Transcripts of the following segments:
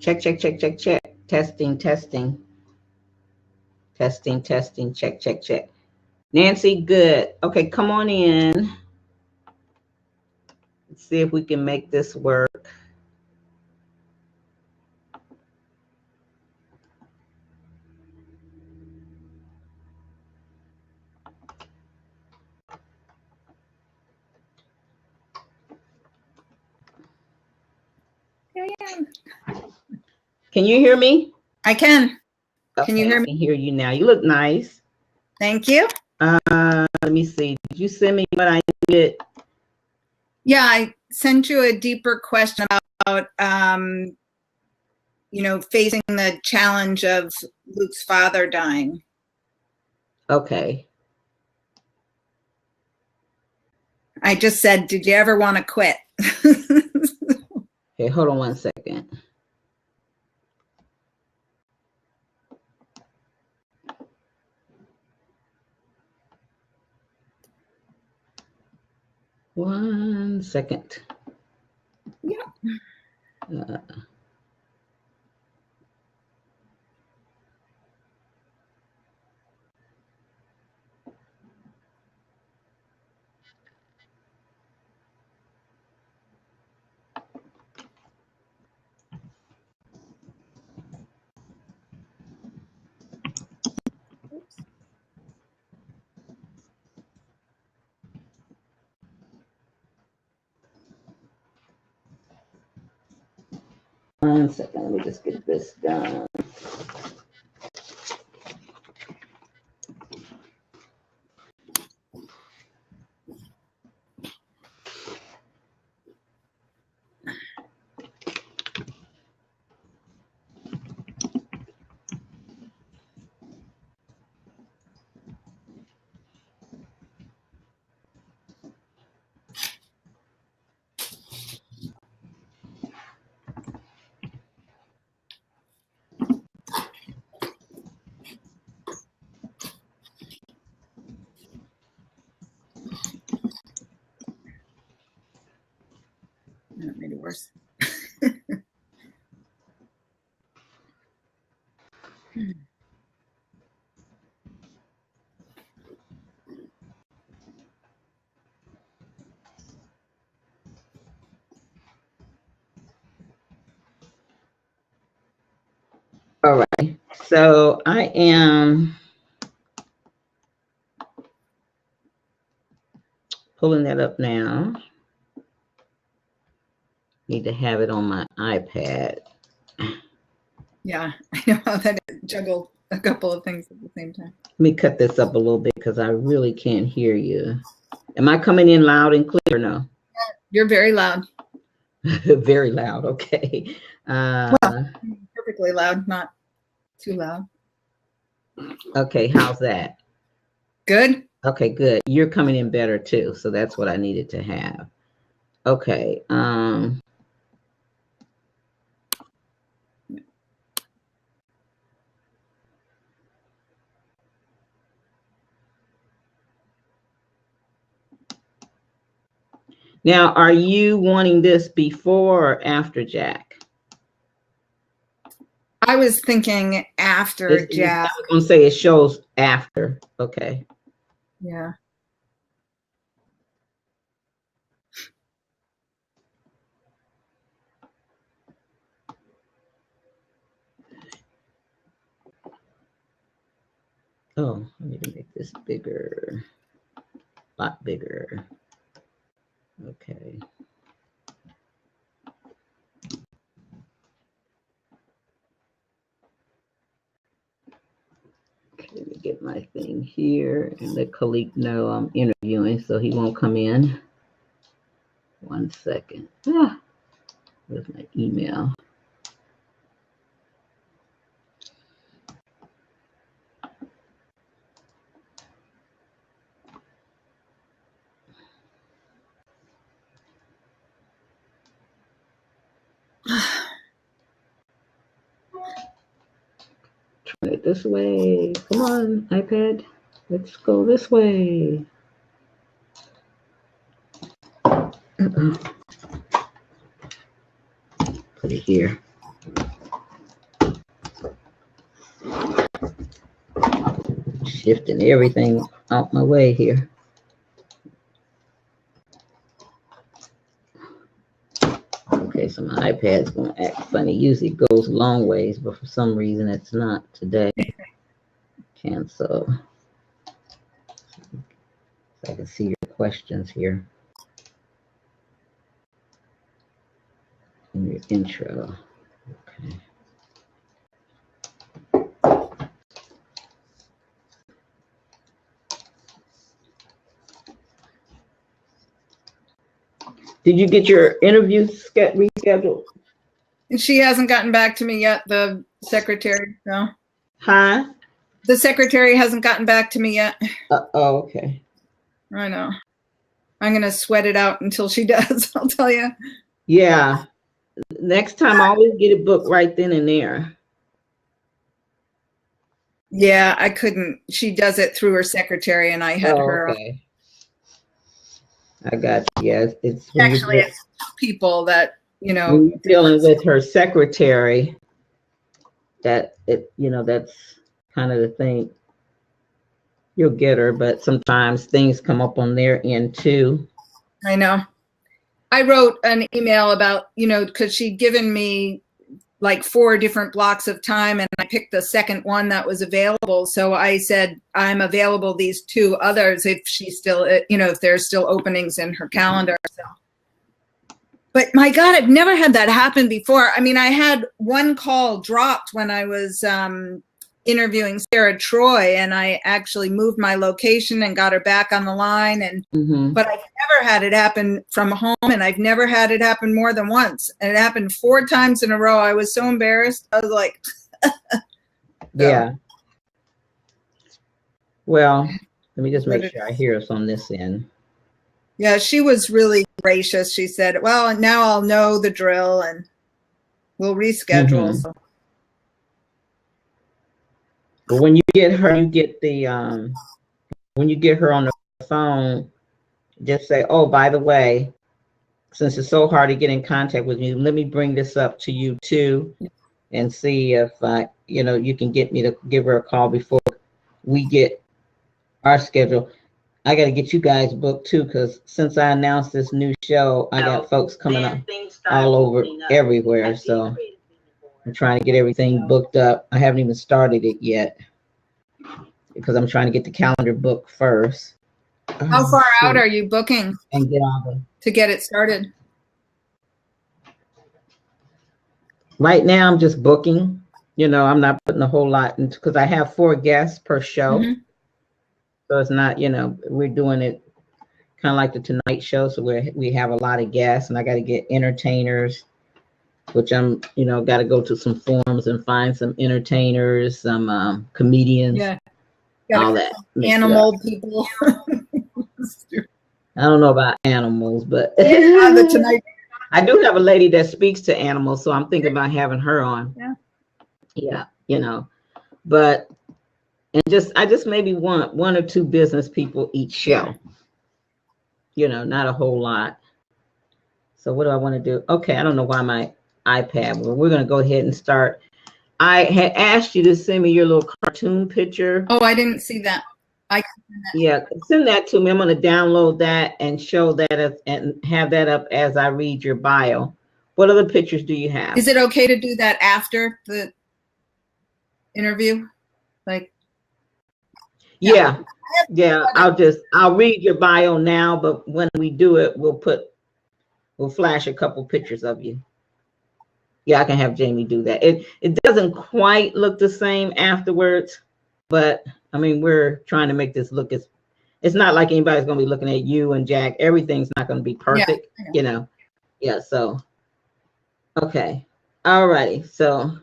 Check, check, check, check, check. Testing, testing. Testing, testing, check, check, check. Nancy, good. Okay, come on in. Let's see if we can make this work. Here I am. Can you hear me? I can. Okay, can you hear me? I can hear you now. You look nice. Thank you. Let me see. Did you send me what I needed? Yeah, I sent you a deeper question about, you know, facing the challenge of Luke's father dying. Okay. I just said, did you ever want to quit? Okay, hold on one second. One second. Yeah. One second. Let me just get this done. That made it worse. All right. So I am pulling that up now. Need to have it on my iPad. Yeah, I know how that juggle a couple of things at the same time. Let me cut this up a little bit because I really can't hear you. Am I coming in loud and clear or no? You're very loud. Very loud. Okay. Well, perfectly loud, not too loud. Okay. How's that? Good. Okay, good. You're coming in better too. So that's what I needed to have. Okay. Now, are you wanting this before or after Jack? I was thinking after Jack. I was going to say it shows after. Okay. Yeah. Oh, I need to make this bigger, a lot bigger. Okay. get my thing here and let Khalik know I'm interviewing so he won't come in. 1 second. Ah, where's my email? Try it this way. Come on, iPad. Let's go this way. Uh-oh. Put it here. Shifting everything out my way here. Okay, so my iPad's gonna act funny. Usually it goes long ways, but for some reason it's not today. Cancel. So I can see your questions here. In your intro. Okay. Did you get your interview rescheduled? She hasn't gotten back to me yet, the secretary. No. Huh? The secretary hasn't gotten back to me yet. Oh, okay. I know. I'm going to sweat it out until she does, I'll tell you. Yeah. Next time, always get it booked right then and there. Yeah, I couldn't. She does it through her secretary, and I had her. Okay. I got you. Yes, it's actually it's people that, you know, when you're dealing with her secretary, that it, you know, that's kind of the thing. You'll get her, but sometimes things come up on their end too. I know. I wrote an email about, you know, because she'd given me like 4 different blocks of time, and I picked the second one that was available. So I said, I'm available these 2 others if she's still, you know, if there's still openings in her calendar. So. But my God, I've never had that happen before. I mean, I had one call dropped when I was interviewing Sarah Troy, and I actually moved my location and got her back on the line. And but I've never had it happen from home, and I've never had it happen more than once. And it happened 4 times in a row. I was so embarrassed. I was like, yeah. Well, let me just make sure I hear us on this end. Yeah, she was really gracious. She said, well, now I'll know the drill and we'll reschedule. So. But when you get her, you get the when you get her on the phone, just say, oh, by the way, since it's so hard to get in contact with me, let me bring this up to you too, and see if you know, you can get me to give her a call before we get our schedule. I got to get you guys booked too, because since I announced this new show, I got folks coming up all over everywhere. So I'm trying to get everything booked up. I haven't even started it yet because I'm trying to get the calendar booked first. How far out are you booking and get all the to get it started? Right now, I'm just booking. You know, I'm not putting a whole lot into, because I have 4 guests per show. So it's not, you know, we're doing it kind of like the Tonight Show. So we have a lot of guests, and I got to get entertainers, which I'm, you know, got to go to some forums and find some entertainers, some comedians, all that. Animal people. I don't know about animals, but the Tonight. I do have a lady that speaks to animals, so I'm thinking about having her on. Yeah, you know, but I just maybe want 1 or 2 business people each show. You know, not a whole lot. So what do I want to do? Okay, I don't know why my iPad, but we're going to go ahead and start. I had asked you to send me your little cartoon picture. Oh, I didn't see that. Yeah, send that to me. I'm going to download that and show that and have that up as I read your bio. What other pictures do you have? Is it okay to do that after the interview? Like, yeah, I'll read your bio now, but when we do it, we'll flash a couple pictures of you. Yeah, I can have Jamie do that. It doesn't quite look the same afterwards, but I mean, we're trying to make this look as, it's not like anybody's going to be looking at you and Jack. Everything's not going to be perfect, you know? Yeah. So, okay. All righty. So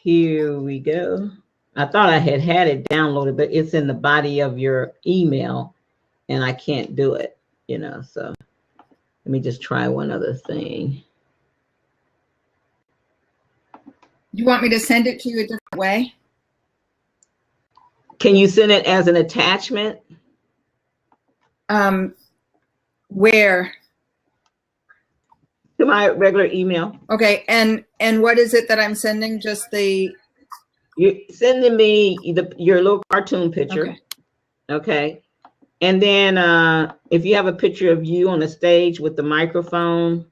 here we go. I thought I had it downloaded, but it's in the body of your email and I can't do it, you know? So let me just try one other thing. You want me to send it to you a different way? Can you send it as an attachment? Where? To my regular email. Okay, and what is it that I'm sending? Just the... You're sending me your little cartoon picture. Okay. And then if you have a picture of you on the stage with the microphone,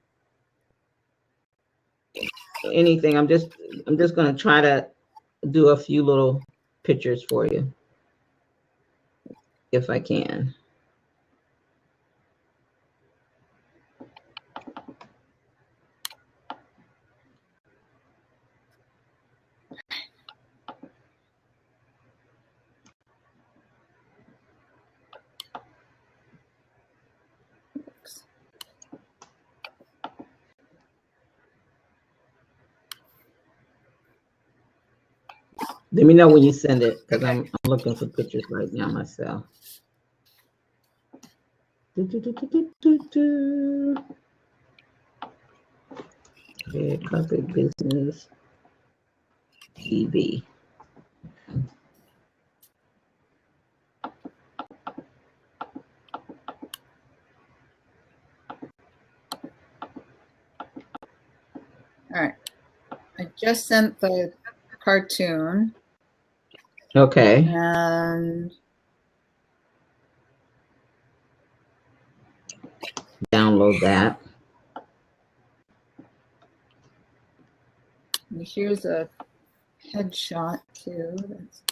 anything, I'm just going to try to do a few little pictures for you if I can. Let me know when you send it, because I'm looking for pictures right now myself. Red Carpet Business TV. All right. I just sent the cartoon. Okay. And download that. And here's a headshot too. That's...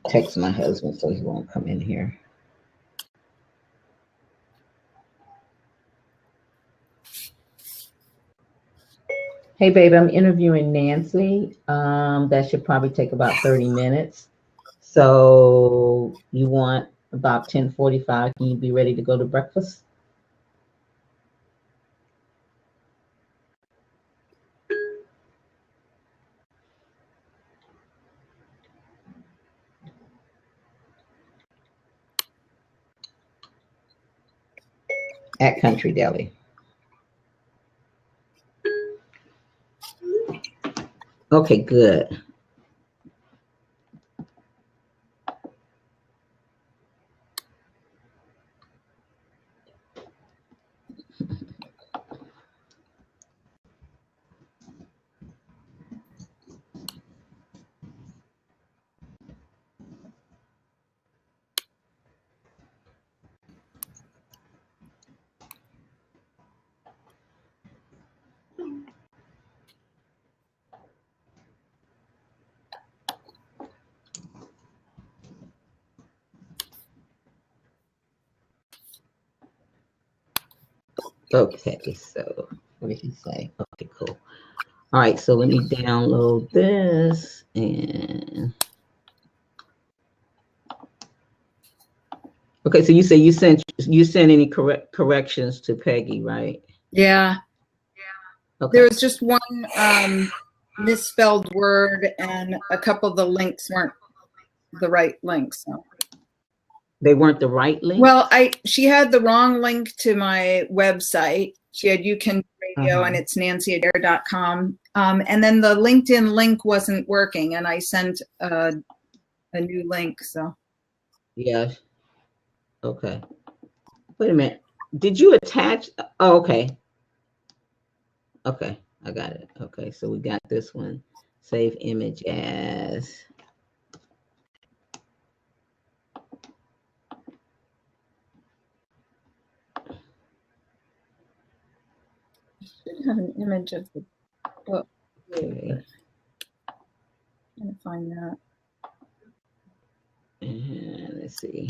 Text my husband so he won't come in here. Hey, baby, I'm interviewing Nancy. That should probably take about 30 minutes. So you want about 10:45. Can you be ready to go to breakfast? At Country Deli. Okay, good. Okay, so what did he say? Okay, cool. All right, so let me download this and okay, so you say you sent any corrections to Peggy, right? Yeah. Okay. There was just one misspelled word, and a couple of the links weren't the right links. So. They weren't the right link? Well, she had the wrong link to my website. She had You Can Radio, and it's NanciAdare.com. And then the LinkedIn link wasn't working, and I sent a new link. So. Yeah. Okay. Wait a minute. Did you attach? Oh, okay. Okay, I got it. Okay, so we got this one. Save image as. Should have an image of the book. Okay. I'm trying to find that. And let's see.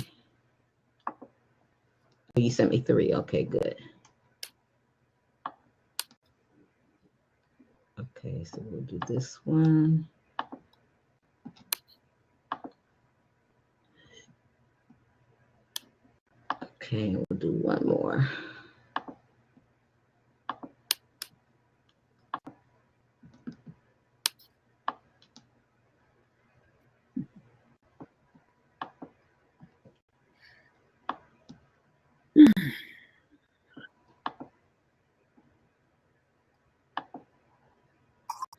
You sent me 3. Okay, good. Okay, so we'll do this one. Okay, we'll do one more.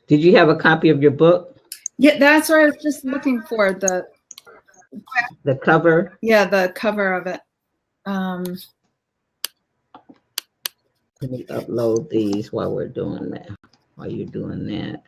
Did you have a copy of your book? Yeah, that's what I was just looking for. The cover? Yeah, the cover of it. Let me upload these while we're doing that, while you're doing that.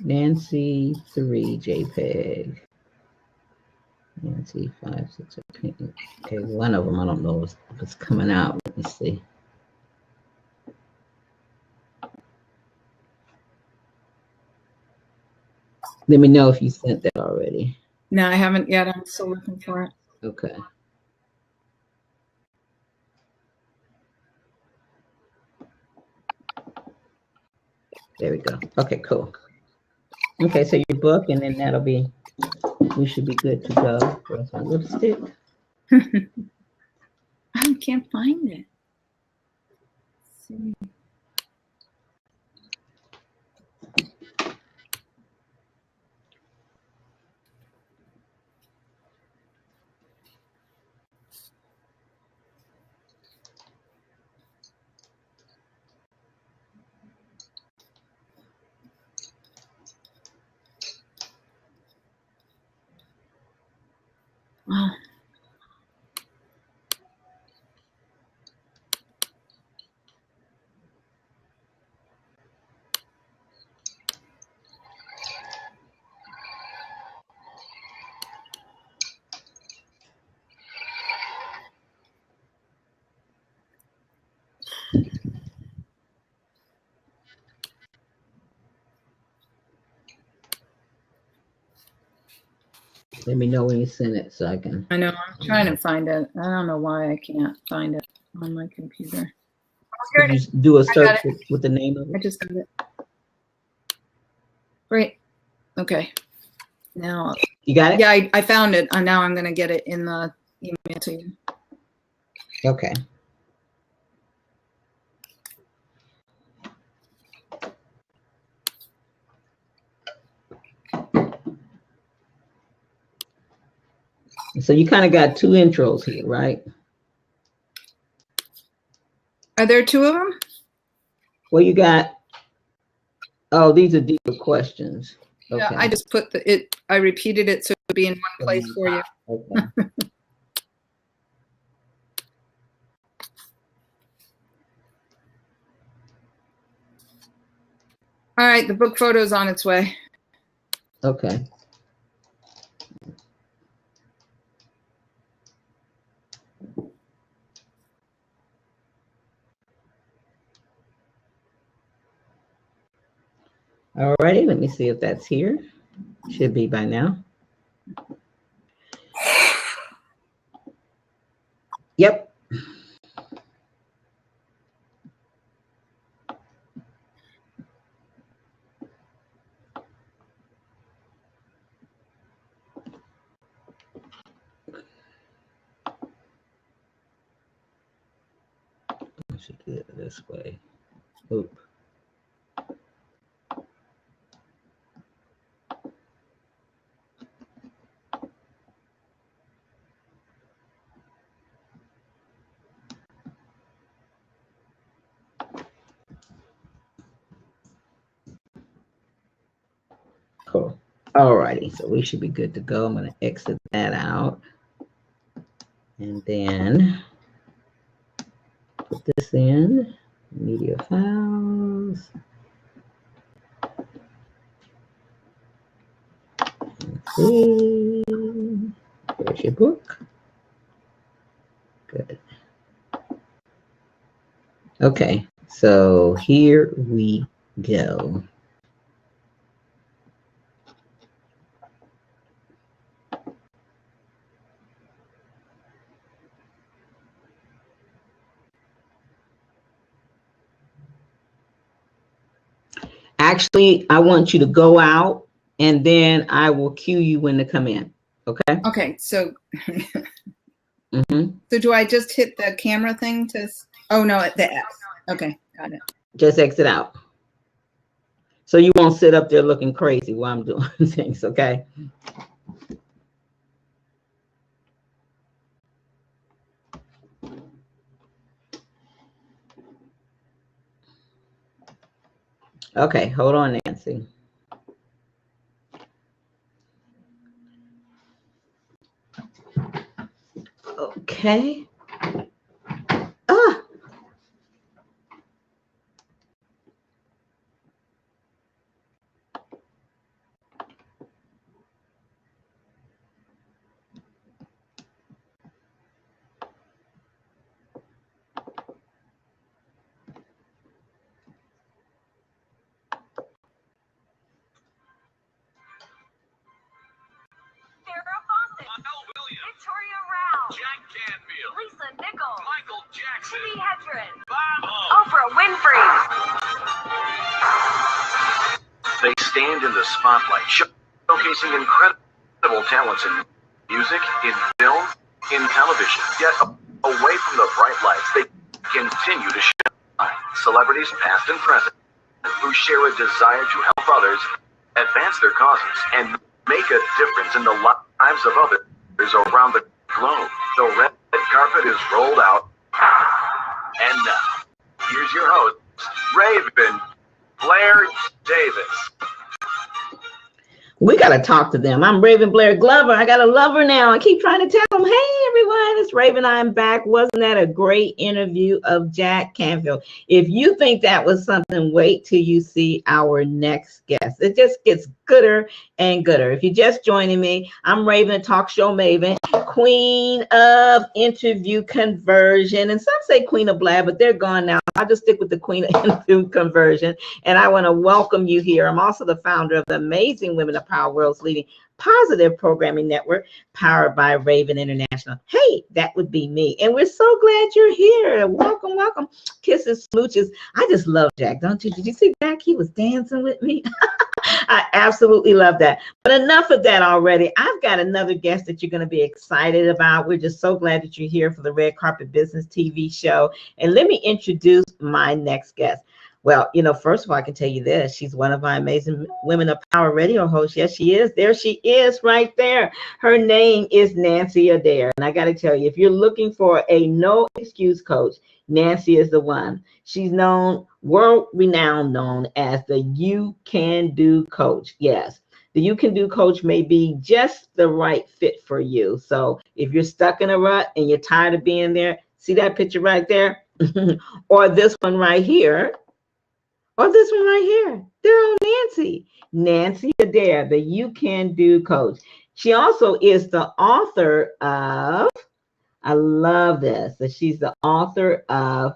Nancy 3 JPEG. Nancy 5 6 opinion. Okay, one of them I don't know if it's coming out. Let me see. Let me know if you sent that already. No, I haven't yet. I'm still looking for it. Okay. There we go. Okay, cool. Okay, so your book, and then that'll be, we should be good to go. Where's my lipstick? I can't find it. Let's see. Wow. Let me know when you send it so I can. I know. I'm trying to find it. I don't know why I can't find it on my computer. Did you do a search with the name of I it? just got it. Great. Okay. Now. You got it? Yeah, I found it. And now I'm going to get it in the email to you. Okay. So you kind of got 2 intros here, right? Are there 2 of them? Well, you got, oh, these are deeper questions. Okay. Yeah, I just put I repeated it so it would be in one place for you. Okay. All right, the book photo's on its way. Okay. All righty, let me see if that's here. Should be by now. Yep. I should do it this way. Oop. Cool. All righty. So we should be good to go. I'm going to exit that out. And then put this in media files. Let's see. There's your book. Good. Okay. So here we go. Actually, I want you to go out and then I will cue you when to come in. Okay? Okay, so Mm-hmm. so do I just hit the camera thing to, oh no, the X. Okay, got it. Just exit out. So you won't sit up there looking crazy while I'm doing things, okay? Okay, hold on, Nancy. Okay. Ah. Victoria Rao, Jack Canfield, Lisa Nichols, Michael Jackson, Timmy Hedren, Oprah Winfrey. They stand in the spotlight, showcasing incredible talents in music, in film, in television. Yet away from the bright lights, they continue to shine. Celebrities past and present, who share a desire to help others, advance their causes, and make a difference in the lives of others around the globe. The red carpet is rolled out. And now, here's your host, Raven Blair Davis. We got to talk to them. I'm Raven Blair Glover. I got a lover now. I keep trying to tell them, hey, everyone, it's Raven. I'm back. Wasn't that a great interview of Jack Canfield? If you think that was something, wait till you see our next guest. It just gets gooder and gooder. If you're just joining me, I'm Raven, talk show maven, queen of interview conversion. And some say queen of blab, but they're gone now. I'll just stick with the queen of interview conversion. And I want to welcome you here. I'm also the founder of the Amazing Women of Power, world's leading positive programming network, powered by Raven International. Hey, that would be me. And we're so glad you're here. Welcome, welcome. Kisses, smooches. I just love Jack, don't you? Did you see Jack? He was dancing with me. I absolutely love that. But enough of that already. I've got another guest that you're going to be excited about. We're just so glad that you're here for the Red Carpet Business TV show. And let me introduce my next guest. Well, you know, first of all, I can tell you this. She's one of my amazing Women of Power radio hosts. Yes, she is. There she is right there. Her name is Nancy Adair. And I got to tell you, if you're looking for a no excuse coach, Nancy is the one. She's known, world renowned, known as the You Can Do coach. Yes, the You Can Do coach may be just the right fit for you. So if you're stuck in a rut and you're tired of being there, see that picture right there? Or this one right here. Or this one right here. They're on Nancy. Nancy Adair, the You Can Do coach. She also is the author of, I love this, that she's the author of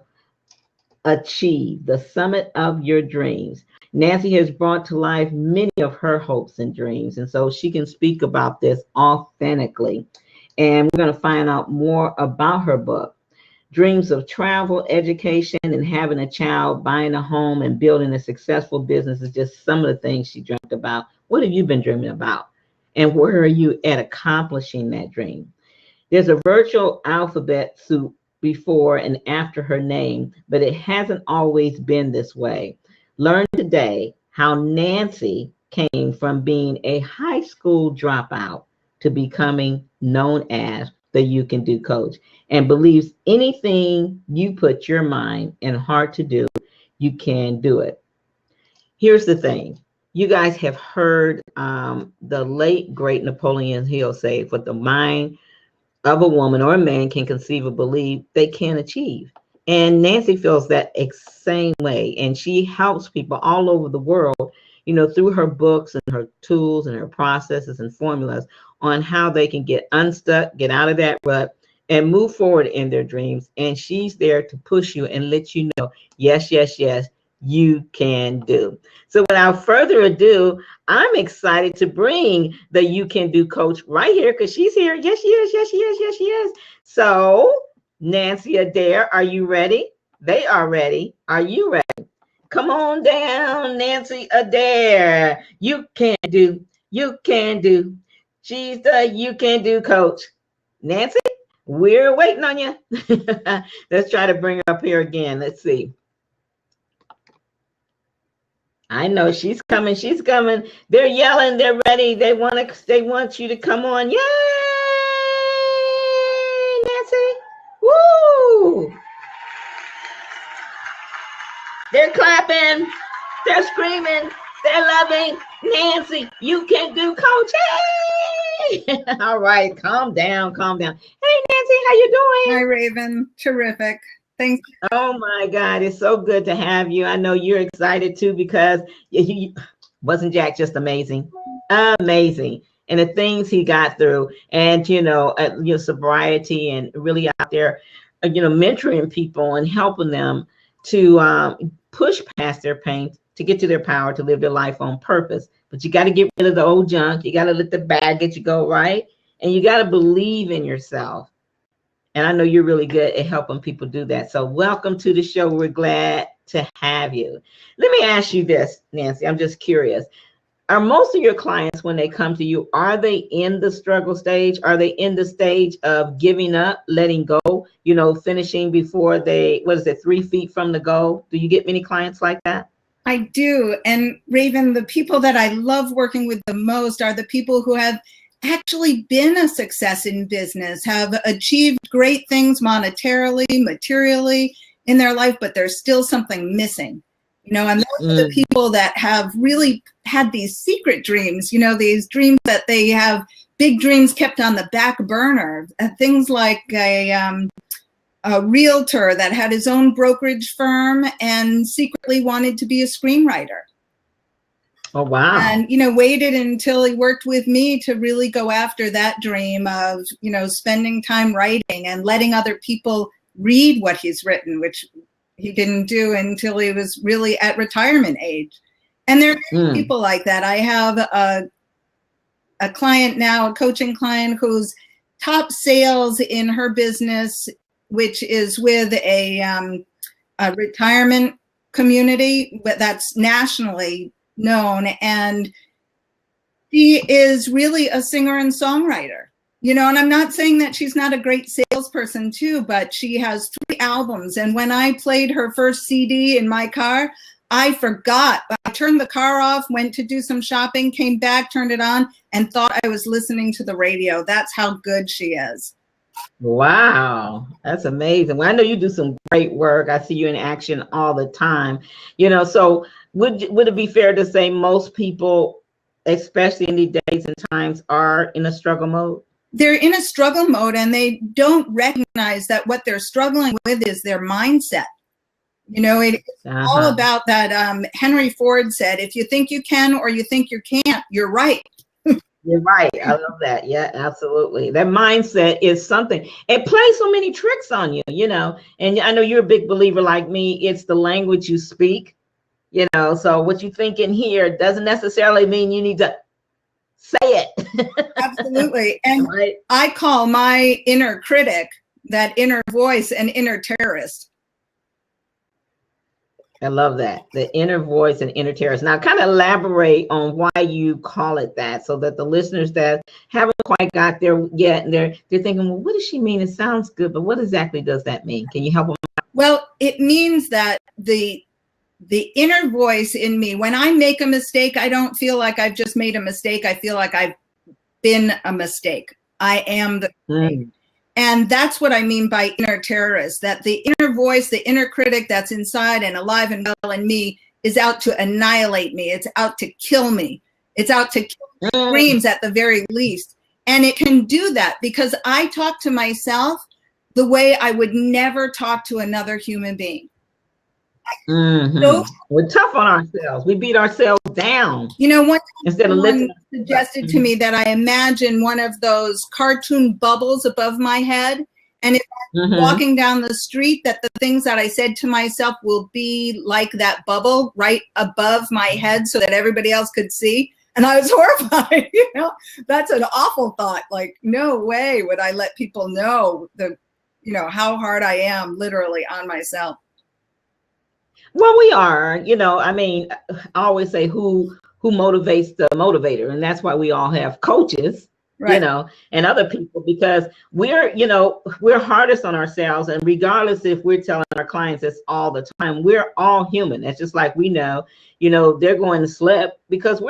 Achieve, the Summit of Your Dreams. Nancy has brought to life many of her hopes and dreams, and so she can speak about this authentically. And we're going to find out more about her book. Dreams of travel, education, and having a child, buying a home, and building a successful business is just some of the things she dreamt about. What have you been dreaming about? And where are you at accomplishing that dream? There's a virtual alphabet soup before and after her name, but it hasn't always been this way. Learn today how Nancy came from being a high school dropout to becoming known as the You Can Do coach, and believes anything you put your mind and heart to do, you can do it. Here's the thing. you guys have heard the late great Napoleon Hill say, "For the mind of a woman or a man can conceive or believe, they can achieve." And Nancy feels that same way, and she helps people all over the world, you know, through her books and her tools and her processes and formulas on how they can get unstuck, get out of that rut, and move forward in their dreams. And she's there to push you and let you know, yes, yes, yes, you can do. So without further ado, I'm excited to bring the You Can Do coach right here, because she's here. Yes, she is. Yes, she is. Yes, she is. So, Nancy Adair, are you ready? They are ready. Are you ready? Come on down, Nancy Adair. You can do. You can do. She's the You Can Do coach. Nancy, we're waiting on you. Let's try to bring her up here again. Let's see. I know she's coming. She's coming. They're yelling. They're ready. They want you to come on. Yay, Nancy. Woo. They're clapping. They're screaming. They're loving. Nancy, you can do coach. Hey. All right. Calm down. Calm down. Hey, Nancy, how you doing? Hi, Raven. Terrific. Thank you. Oh my God, it's so good to have you. I know you're excited too, because wasn't Jack just amazing? Amazing. And the things he got through, and sobriety, and really out there, mentoring people and helping them to push past their pain, to get to their power, to live their life on purpose. But you got to get rid of the old junk. You got to let the baggage go, right? And you got to believe in yourself. And I know you're really good at helping people do that. So welcome to the show. We're glad to have you. Let me ask you this, Nancy. I'm just curious. Are most of your clients, when they come to you, are they in the struggle stage? Are they in the stage of giving up, letting go, finishing before 3 feet from the goal? Do you get many clients like that? I do. And Raven, the people that I love working with the most are the people who have actually been a success in business, have achieved great things monetarily, materially in their life, but there's still something missing. And those are the people that have really had these secret dreams, these dreams that they have, big dreams kept on the back burner, things like a realtor that had his own brokerage firm and secretly wanted to be a screenwriter. Oh, wow. And, waited until he worked with me to really go after that dream of, spending time writing and letting other people read what he's written, which he didn't do until he was really at retirement age. And there are people like that. I have a client now, a coaching client, whose top sales in her business, which is with a retirement community, but that's nationally known, and she is really a singer and songwriter, and I'm not saying that she's not a great salesperson too, but she has 3 albums. And when I played her first CD in my car, I forgot. I turned the car off, went to do some shopping, came back, turned it on, and thought I was listening to the radio. That's how good she is. Wow, that's amazing. Well, I know you do some great work. I see you in action all the time. So would it be fair to say most people, especially in these days and times, are in a struggle mode? They're in a struggle mode, and they don't recognize that what they're struggling with is their mindset. It's all about that. Henry Ford said, if you think you can or you think you can't, you're right. You're right. I love that. Yeah, absolutely. That mindset is something. It plays so many tricks on you, and I know you're a big believer like me. It's the language you speak, so what you think in here doesn't necessarily mean you need to say it. Absolutely. And right. I call my inner critic, that inner voice, an inner terrorist. I love that. The inner voice and inner terrorist. Now, kind of elaborate on why you call it that, so that the listeners that haven't quite got there yet, and they're thinking, well, what does she mean? It sounds good, but what exactly does that mean? Can you help them out? Well, it means that the inner voice in me, when I make a mistake, I don't feel like I've just made a mistake. I feel like I've been a mistake. I am the mistake. And that's what I mean by inner terrorist, that the inner voice, the inner critic that's inside and alive and well in me is out to annihilate me. It's out to kill me. It's out to kill my dreams at the very least. And it can do that because I talk to myself the way I would never talk to another human being. So, we're tough on ourselves. We beat ourselves down. You know, one instead of someone suggested to me that I imagine one of those cartoon bubbles above my head. And if I'm walking down the street, that the things that I said to myself will be like that bubble right above my head so that everybody else could see. And I was horrified. You know, that's an awful thought. Like, no way would I let people know how hard I am literally on myself. Well, we are, I mean, I always say who motivates the motivator. And that's why we all have coaches, right, and other people, because we're hardest on ourselves. And regardless if we're telling our clients this all the time, we're all human. It's just like we know, they're going to slip because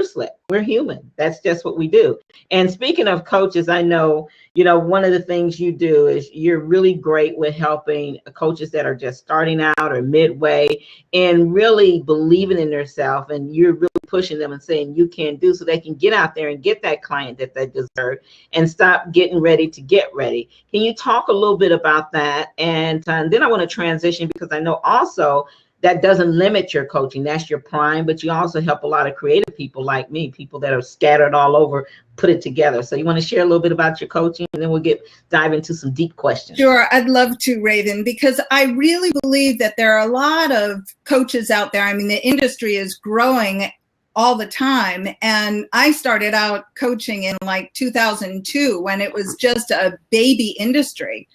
we're human. That's just what we do. And speaking of coaches, I know, one of the things you do is you're really great with helping coaches that are just starting out or midway and really believing in themselves. And you're really pushing them and saying you can do, so they can get out there and get that client that they deserve and stop getting ready to get ready. Can you talk a little bit about that? And then I want to transition, because I know also that doesn't limit your coaching. That's your prime, but you also help a lot of creative people like me, people that are scattered all over, put it together. So you want to share a little bit about your coaching, and then we'll dive into some deep questions. Sure, I'd love to, Raven, because I really believe that there are a lot of coaches out there. I mean, the industry is growing all the time. And I started out coaching in like 2002 when it was just a baby industry.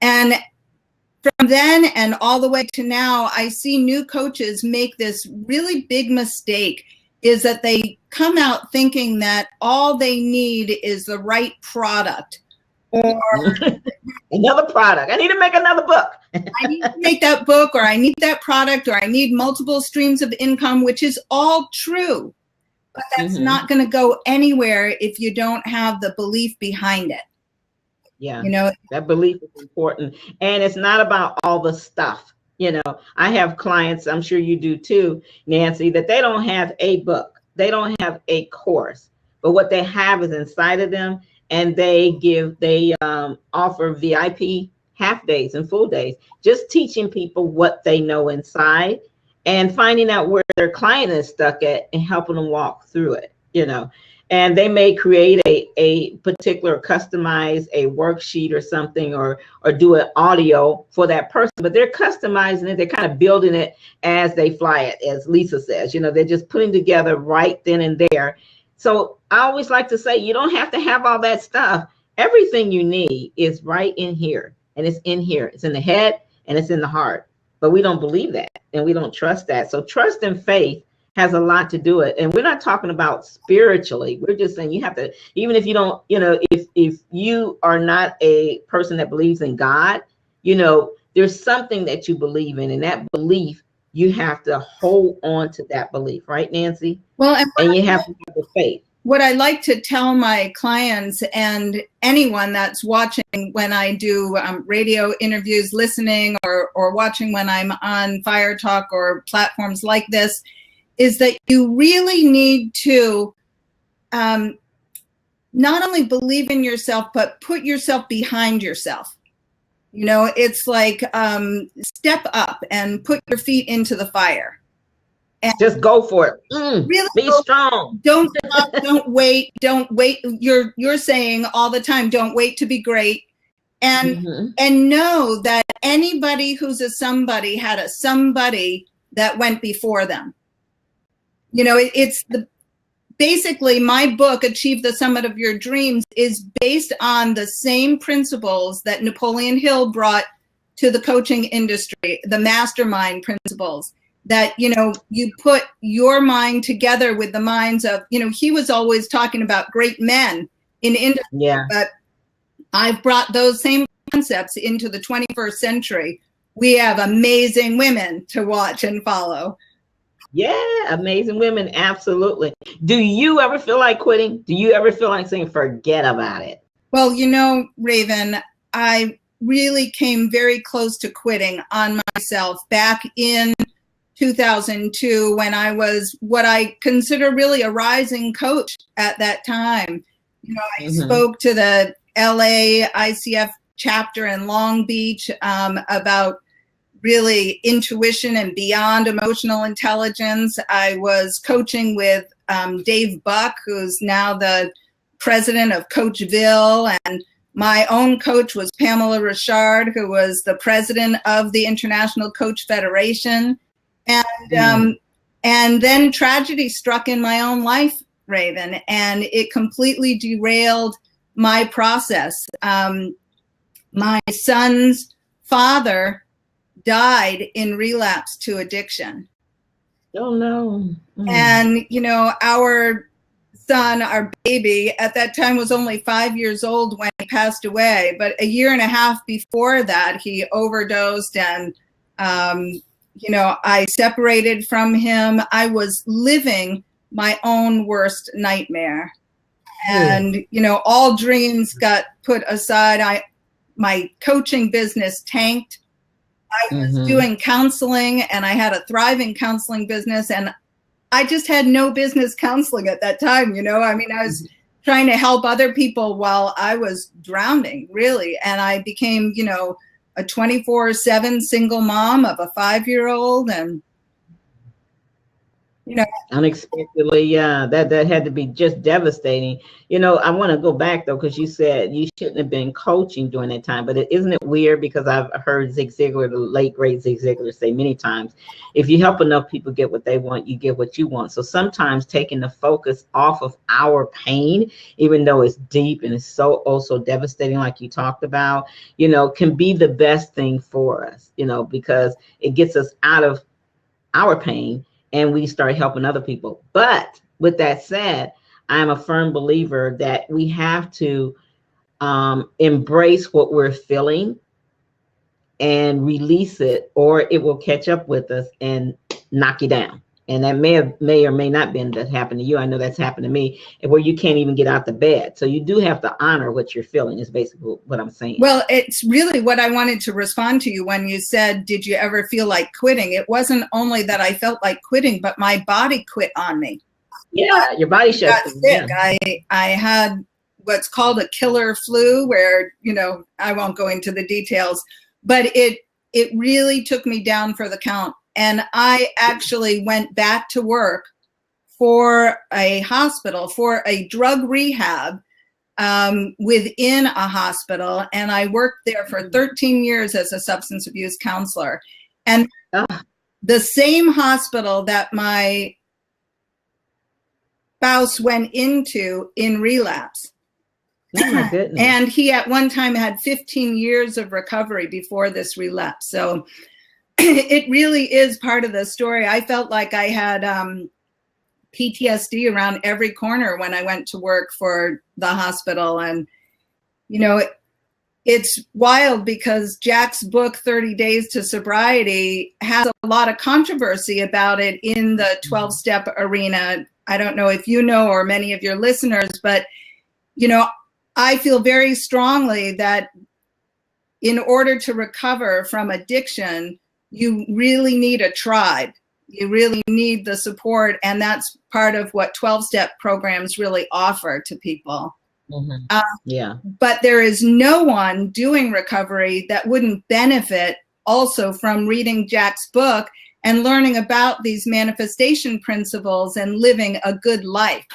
And from then and all the way to now, I see new coaches make this really big mistake, is that they come out thinking that all they need is the right product or another product. I need to make another book. I need to make that book, or I need that product, or I need multiple streams of income, which is all true. But that's not going to go anywhere if you don't have the belief behind it. Yeah, that belief is important. And it's not about all the stuff. I have clients, I'm sure you do too, Nancy, that they don't have a book. They don't have a course. But what they have is inside of them. And they offer VIP half days and full days, just teaching people what they know inside and finding out where their client is stuck at and helping them walk through it, And they may create a particular customize a worksheet or something, or do an audio for that person, but they're customizing it. They're kind of building it as they fly it, as Lisa says. They're just putting together right then and there. So I always like to say, you don't have to have all that stuff. Everything you need is right in here, and it's in here. It's in the head and it's in the heart. But we don't believe that, and we don't trust that. So trust and faith has a lot to do it. And we're not talking about spiritually. We're just saying you have to, even if you don't, if you are not a person that believes in God, there's something that you believe in, and that belief, you have to hold on to that belief, right, Nancy? Well, and you have to have the faith. What I like to tell my clients and anyone that's watching when I do radio interviews, listening or watching when I'm on Fire Talk or platforms like this, is that you really need to not only believe in yourself, but put yourself behind yourself. It's like step up and put your feet into the fire. And just go for it. Really be strong. Don't stop, don't wait. You're saying all the time, don't wait to be great. And know that anybody who's a somebody had a somebody that went before them. It's basically my book, Achieve the Summit of Your Dreams, is based on the same principles that Napoleon Hill brought to the coaching industry, the mastermind principles, that, you put your mind together with the minds of, he was always talking about great men in industry, but I've brought those same concepts into the 21st century. We have amazing women to watch and follow. Yeah, amazing women. Absolutely. Do you ever feel like quitting? Do you ever feel like saying, forget about it? Well, Raven, I really came very close to quitting on myself back in 2002, when I was what I consider really a rising coach at that time. You know, I spoke to the LA ICF chapter in Long Beach about really intuition and beyond emotional intelligence. I was coaching with Dave Buck, who's now the president of Coachville, and my own coach was Pamela Richard, who was the president of the International Coach Federation. And then tragedy struck in my own life, Raven, and it completely derailed my process. My son's father died in relapse to addiction. Oh no. And, you know, our son, our baby at that time was only 5 years old when he passed away. But a year and a half before that, he overdosed, and, you know, I separated from him. I was living my own worst nightmare. And, you know, all dreams got put aside. My coaching business tanked. I was doing counseling, and I had a thriving counseling business, and I just had no business counseling at that time. You know, I mean, I was trying to help other people while I was drowning, really. And I became, you know, a 24/7 single mom of a 5-year-old, and, you know, unexpectedly, yeah, that had to be just devastating. You know, I want to go back though, because you said you shouldn't have been coaching during that time, but isn't it weird? Because I've heard Zig Ziglar, the late great Zig Ziglar, say many times, if you help enough people get what they want, you get what you want. So sometimes taking the focus off of our pain, even though it's deep and it's so also devastating, like you talked about, you know, can be the best thing for us, you know, because it gets us out of our pain and we start helping other people. But with that said, I'm a firm believer that we have to embrace what we're feeling and release it, or it will catch up with us and knock you down. And that may or may not been that happened to you. I know that's happened to me, where you can't even get out the bed. So you do have to honor what you're feeling, is basically what I'm saying. Well, it's really what I wanted to respond to you when you said, did you ever feel like quitting? It wasn't only that I felt like quitting, but my body quit on me. Yeah, your body shuts down. Sick. Yeah. I had what's called a killer flu, where, you know, I won't go into the details, but it really took me down for the count. And I actually went back to work for a hospital, for a drug rehab within a hospital. And I worked there for 13 years as a substance abuse counselor. And the same hospital that my spouse went into in relapse. Oh my goodness. And he at one time had 15 years of recovery before this relapse. So it really is part of the story. I felt like I had PTSD around every corner when I went to work for the hospital. And, you know, it's wild because Jack's book, 30 Days to Sobriety, has a lot of controversy about it in the 12-step arena. I don't know if you know, or many of your listeners, but, you know, I feel very strongly that in order to recover from addiction, you really need a tribe. You really need the support. And that's part of what 12-step programs really offer to people. Yeah. But there is no one doing recovery that wouldn't benefit also from reading Jack's book and learning about these manifestation principles and living a good life.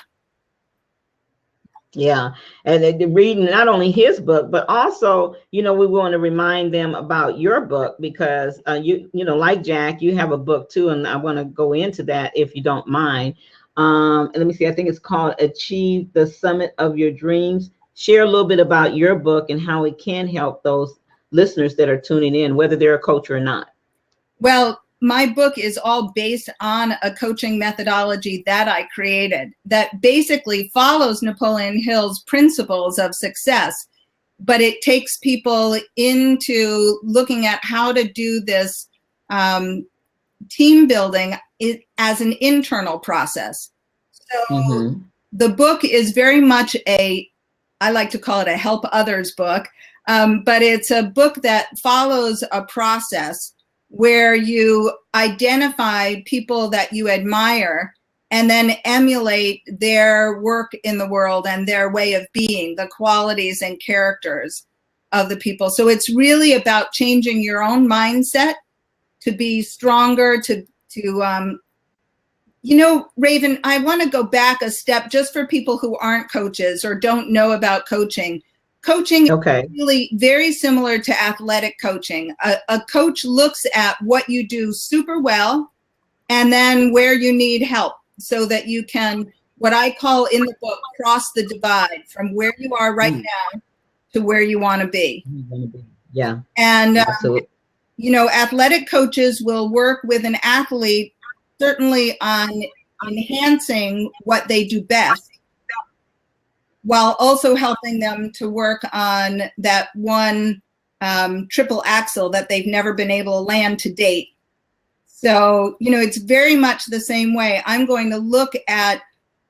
Yeah, and reading not only his book, but also, you know, we want to remind them about your book, because you know, like Jack, you have a book too, and I want to go into that if you don't mind. And let me see, I think it's called Achieve the Summit of Your Dreams. Share a little bit about your book and how it can help those listeners that are tuning in, whether they're a coach or not. Well, my book is all based on a coaching methodology that I created that basically follows Napoleon Hill's principles of success, but it takes people into looking at how to do this team building as an internal process. So the book is very much I like to call it a help others book, but it's a book that follows a process where you identify people that you admire and then emulate their work in the world and their way of being, the qualities and characters of the people. So it's really about changing your own mindset to be stronger, you know, Raven, I want to go back a step just for people who aren't coaches or don't know about coaching. Coaching is really very similar to athletic coaching. A coach looks at what you do super well and then where you need help so that you can, what I call in the book, cross the divide from where you are right now to where you want to be. Yeah. And, you know, athletic coaches will work with an athlete certainly on enhancing what they do best, while also helping them to work on that one triple axel that they've never been able to land to date. So, you know, it's very much the same way. I'm going to look at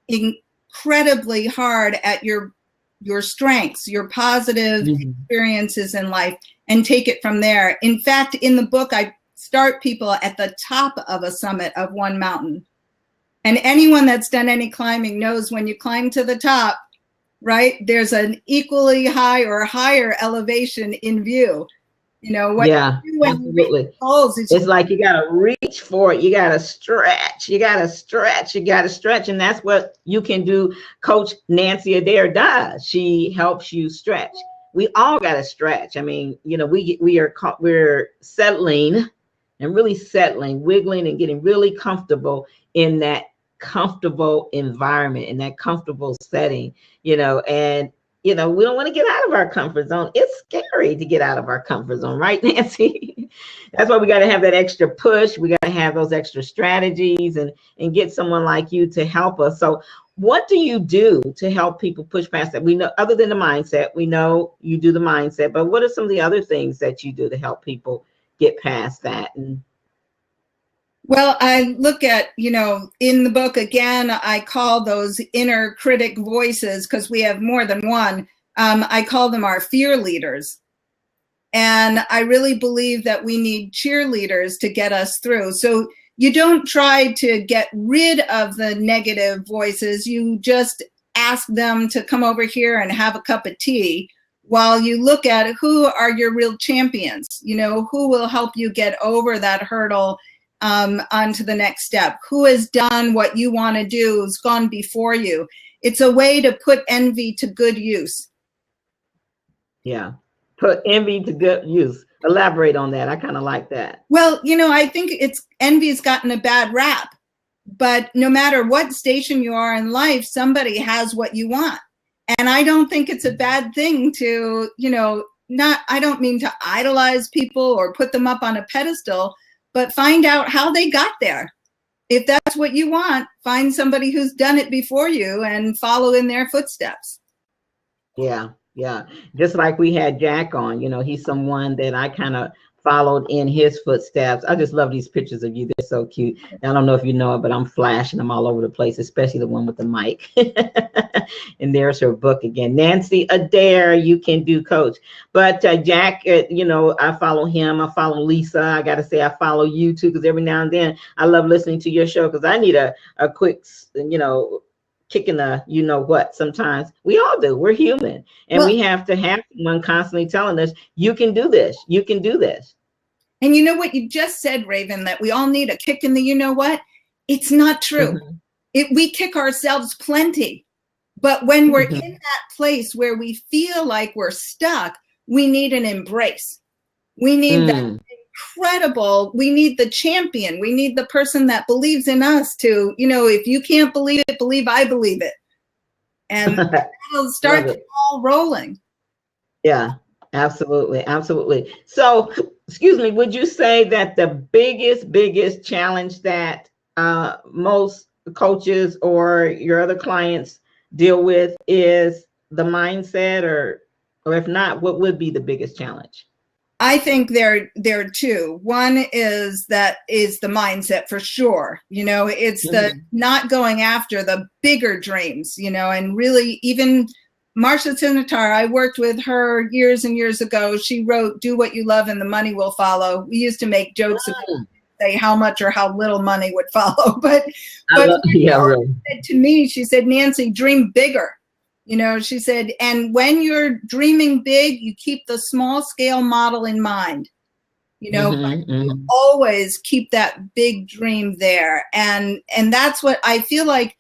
incredibly hard at your strengths, your positive experiences in life, and take it from there. In fact, in the book, I start people at the top of a summit of one mountain. And anyone that's done any climbing knows when you climb to the top, right, there's an equally high or higher elevation in view. You know, what you do when you reach goals is it's like you got to reach for it. You got to stretch. You got to stretch. You got to stretch. And that's what you can do. Coach Nancy Adair does. She helps you stretch. We all got to stretch. I mean, you know, we're settling and really settling, wiggling and getting really comfortable in that comfortable environment, in that comfortable setting, you know, and, you know, we don't want to get out of our comfort zone. It's scary to get out of our comfort zone, right, Nancy? That's why we got to have that extra push. We got to have those extra strategies and get someone like you to help us. So what do you do to help people push past that? We know, other than the mindset, we know you do the mindset, but what are some of the other things that you do to help people get past that? Well, I look at, you know, in the book, again, I call those inner critic voices, because we have more than one. I call them our fear leaders. And I really believe that we need cheerleaders to get us through. So you don't try to get rid of the negative voices. You just ask them to come over here and have a cup of tea while you look at who are your real champions, you know, who will help you get over that hurdle onto the next step, who has done what you want to do, who's gone before you. It's a way to put envy to good use. Yeah, put envy to good use. Elaborate on that. I kind of like that. Well, you know, I think envy's gotten a bad rap, but no matter what station you are in life, somebody has what you want. And I don't think it's a bad thing to, you know, I don't mean to idolize people or put them up on a pedestal, but find out how they got there. If that's what you want, find somebody who's done it before you and follow in their footsteps. Yeah, yeah. Just like we had Jack on, you know, he's someone that I kind of followed in his footsteps. I just love these pictures of you. They're so cute. I don't know if you know it, but I'm flashing them all over the place, especially the one with the mic. And there's her book again, Nancy Adair, You Can Do Coach. But Jack, you know, I follow him. I follow Lisa. I got to say I follow you too, because every now and then I love listening to your show, because I need a quick, you know, kicking the, you know what, sometimes we all do. We're human, and we have to have someone constantly telling us, you can do this, you can do this. And you know what you just said, Raven, that we all need a kick in the, you know what? It's not true. We kick ourselves plenty. But when we're in that place where we feel like we're stuck, we need an embrace. We need that incredible, we need the champion. We need the person that believes in us to, you know, if you can't believe it, believe I believe it. And that'll start the ball rolling. Yeah, absolutely. Absolutely. So, excuse me, would you say that the biggest challenge that most coaches or your other clients deal with is the mindset, or if not, what would be the biggest challenge? I think there are two. One is the mindset, for sure. You know, it's the not going after the bigger dreams, you know, and really even Marcia Sinitar, I worked with her years and years ago. She wrote, "Do what you love and the money will follow." We used to make jokes about say how much or how little money would follow. But yeah, really. said to me, she said, "Nancy, dream bigger." You know, she said, and when you're dreaming big, you keep the small scale model in mind. You know, you always keep that big dream there. And that's what I feel like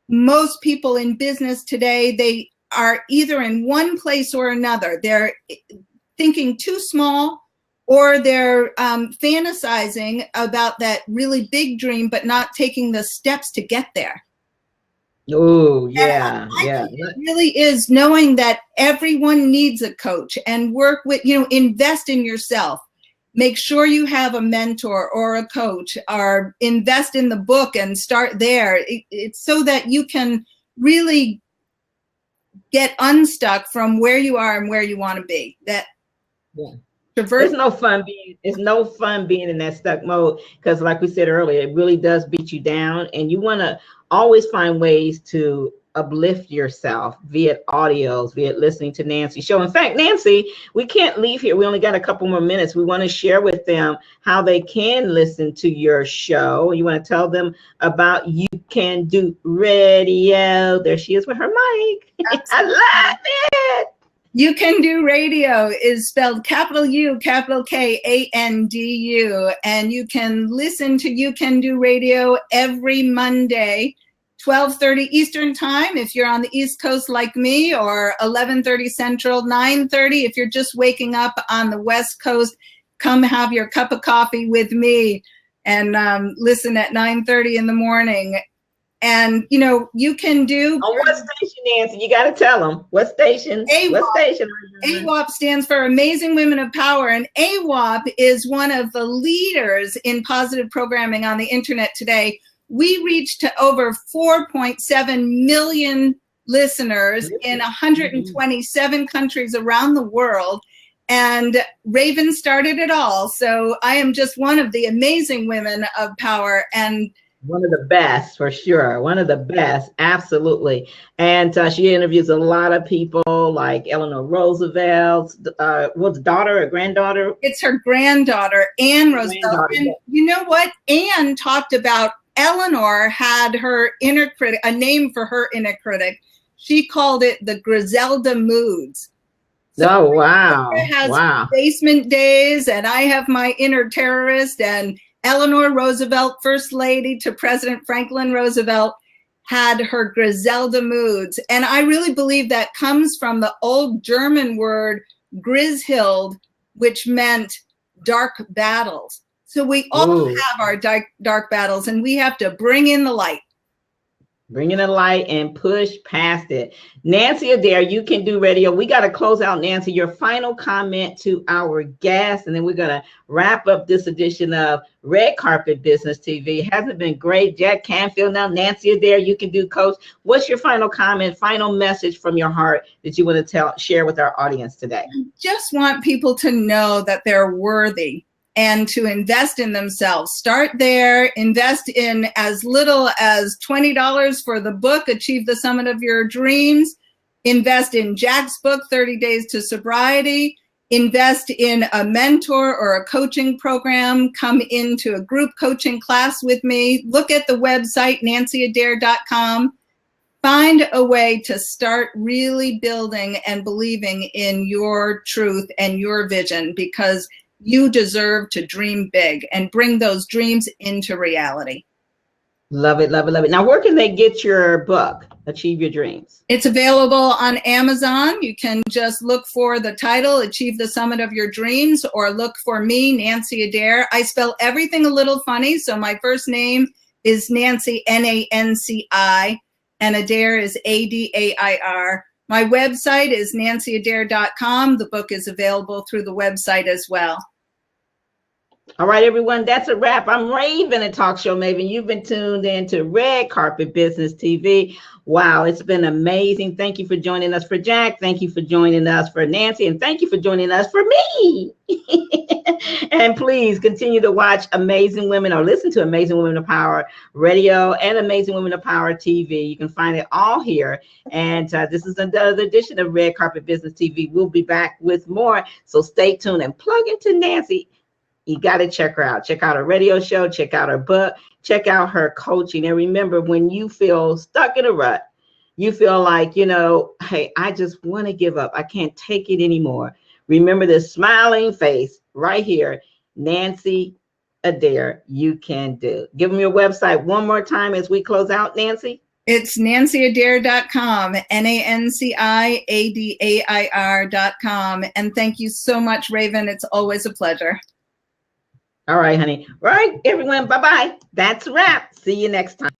most people in business today, they are either in one place or another. They're thinking too small, or they're fantasizing about that really big dream, but not taking the steps to get there. Oh, yeah, yeah. It really is knowing that everyone needs a coach, and work with, you know, invest in yourself. Make sure you have a mentor or a coach, or invest in the book and start there. It's so that you can really get unstuck from where you are and where you want to be. That It's no fun being in that stuck mode, because like we said earlier, it really does beat you down, and you want to always find ways to uplift yourself via audios, via listening to Nancy's show. In fact, Nancy, we can't leave here. We only got a couple more minutes. We want to share with them how they can listen to your show. You want to tell them about You Can Do Radio. There she is with her mic. I love it. You Can Do Radio is spelled capital U, capital K, A-N-D-U. And you can listen to You Can Do Radio every Monday, 12:30 Eastern Time if you're on the East Coast like me, or 11:30 Central, 9:30 if you're just waking up on the West Coast. Come have your cup of coffee with me and listen at 9:30 in the morning. And, you know, you can do... On what station, Nancy? You got to tell them. What station? AWOP. What station? AWOP stands for Amazing Women of Power. And AWOP is one of the leaders in positive programming on the internet today. We reached to over 4.7 million listeners in 127 countries around the world. And Raven started it all. So I am just one of the amazing women of power, and one of the best, for sure. One of the best, absolutely. And she interviews a lot of people, like Eleanor Roosevelt's daughter or granddaughter? It's her granddaughter, Anne Roosevelt. And you know what? Anne talked about Eleanor had her inner critic, a name for her inner critic. She called it the Griselda Moods. So oh, wow. Has basement days, and I have my inner terrorist, and Eleanor Roosevelt, First Lady to President Franklin Roosevelt, had her Griselda Moods. And I really believe that comes from the old German word Grishild, which meant dark battles. So we all have our dark battles, and we have to bring in the light. Bring in the light and push past it. Nancy Adair, You Can Do Radio. We got to close out, Nancy. Your final comment to our guests, and then we're going to wrap up this edition of Red Carpet Business TV. Hasn't it been great? Jack Canfield, now Nancy Adair, You Can Do Coach. What's your final comment, final message from your heart that you want to share with our audience today? I just want people to know that they're worthy, and to invest in themselves. Start there, invest in as little as $20 for the book, Achieve the Summit of Your Dreams. Invest in Jack's book, 30 Days to Sobriety. Invest in a mentor or a coaching program. Come into a group coaching class with me. Look at the website, NanciAdair.com. Find a way to start really building and believing in your truth and your vision, because you deserve to dream big and bring those dreams into reality. Love it, love it, love it. Now, where can they get your book, Achieve Your Dreams? It's available on Amazon. You can just look for the title, Achieve the Summit of Your Dreams, or look for me, Nancy Adair. I spell everything a little funny. So my first name is Nancy, N-A-N-C-I, and Adair is A-D-A-I-R. My website is NanciAdair.com. The book is available through the website as well. All right, everyone, that's a wrap. I'm Raven, a talk show maven. You've been tuned in to Red Carpet Business TV. Wow, it's been amazing. Thank you for joining us for Jack. Thank you for joining us for Nancy. And thank you for joining us for me. And please continue to watch Amazing Women or listen to Amazing Women of Power Radio and Amazing Women of Power TV. You can find it all here. And this is another edition of Red Carpet Business TV. We'll be back with more. So stay tuned and plug into Nancy. You got to check her out. Check out her radio show. Check out her book. Check out her coaching. And remember, when you feel stuck in a rut, you feel like, hey, I just want to give up. I can't take it anymore. Remember this smiling face right here, Nancy Adair, you can do. Give them your website one more time as we close out, Nancy. It's NanciAdair.com, NanciAdair.com. And thank you so much, Raven. It's always a pleasure. All right, honey. All right, everyone. Bye-bye. That's a wrap. See you next time.